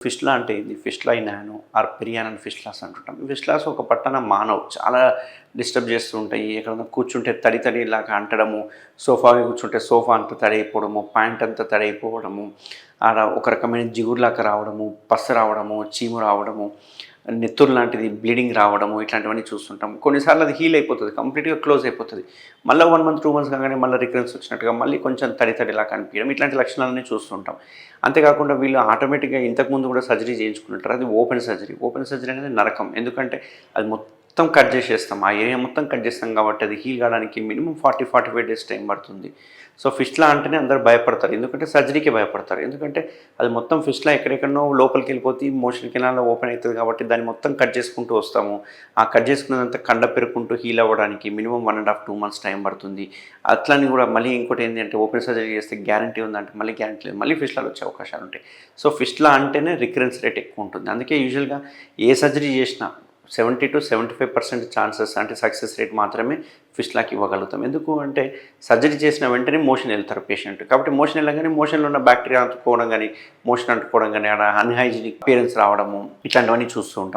ఫిష్లా అంటే ఏంది? ఫిష్లా nano are పెరియాన్ అని ఫిష్లాస్ అంటుంటాం. ఈ ఫిష్లాస్ ఒక పట్టణ మానవు చాలా డిస్టర్బ్ చేస్తూ ఉంటాయి. ఎక్కడన్నా కూర్చుంటే తడి ఇలాగా అంటడము, సోఫా మీద కూర్చుంటే సోఫా అంతా తడైపోవడము, ప్యాంట్ అంతా తడైపోవడము, ఆడ ఒక రకమైన జిగురులాగా రావడము, పస రావడము, చీము రావడము, నెత్తురు లాంటిది బ్లీడింగ్ రావడము ఇట్లాంటివన్నీ చూస్తుంటాం. కొన్నిసార్లు అది హీల్ అయిపోతుంది. కంప్లీట్‌గా క్లోజ్ అయిపోతది. మళ్ళా 1 మంత్, 2 మంత్స్ కాగానే మళ్ళీ రికరెన్స్ వచ్చినట్టుగా మళ్ళీ కొంచెం తడిలాగా కనిపియడం ఇట్లాంటి లక్షణాలన్నీ చూస్తుంటాం. అంతేకాకుండా వీళ్ళు ఆటోమేటిక్‌గా ఇంతకుముందు కూడా సర్జరీ చేయించుకుంటారు. అది ఓపెన్ సర్జరీ. ఓపెన్ సర్జరీ అనేది నరకం. ఎందుకంటే అది మొత్తం కట్ చేసేస్తాం. ఆ ఏరియా మొత్తం కట్ చేస్తాం కాబట్టి అది హీల్ కావడానికి మినిమమ్ 40, 45 డేస్ టైం పడుతుంది. సో ఫిష్లా అంటేనే అందరూ భయపడతారు. ఎందుకంటే సర్జరీకే భయపడతారు. ఎందుకంటే అది మొత్తం ఫిష్లా ఎక్కడెక్కడనో లోపలికెళ్ళిపోతే మోషన్ కెనాల్‌లో ఓపెన్ అయితది కాబట్టి దాన్ని మొత్తం కట్ చేసుకుంటూ వస్తాము. ఆ కట్ చేసుకున్నదంతా కండ పెరుక్కుంటూ హీల్ అవ్వడానికి మినిమమ్ 1 ½ 2 మంత్స్ టైం పడుతుంది. అట్లని కూడా మళ్ళీ ఇంకోటి ఏంటి అంటే ఓపెన్ సర్జరీ చేస్తే గ్యారంటీ ఉందంటే మళ్ళీ గ్యారంటీ లేదు. మళ్ళీ ఫిష్లాలు వచ్చే అవకాశాలుంటాయి. సో ఫిష్లా అంటేనే రికరెన్స్ రేట్ ఎక్కువ ఉంటుంది. అందుకే యూజువల్‌గా ఏ సర్జరీ చేసినా 70-75% ఛాన్సెస్ అంటే సక్సెస్ రేట్ మాత్రమే ఫిష్లాకి ఇవ్వగలుగుతాం. ఎందుకు అంటే సర్జరీ చేసిన వెంటనే మోషన్ వెళ్తారు పేషెంట్. కాబట్టి మోషన్ వెళ్ళగానే మోషన్‌లో ఉన్న బ్యాక్టీరియా అంటుకోవడం గానీ, మోషన్ అంటుకోవడం గానీ, ఆడ అన్‌హైజీనిక్ అపియరెన్స్ రావడము ఇట్లాంటివన్నీ చూస్తూ ఉంటాం.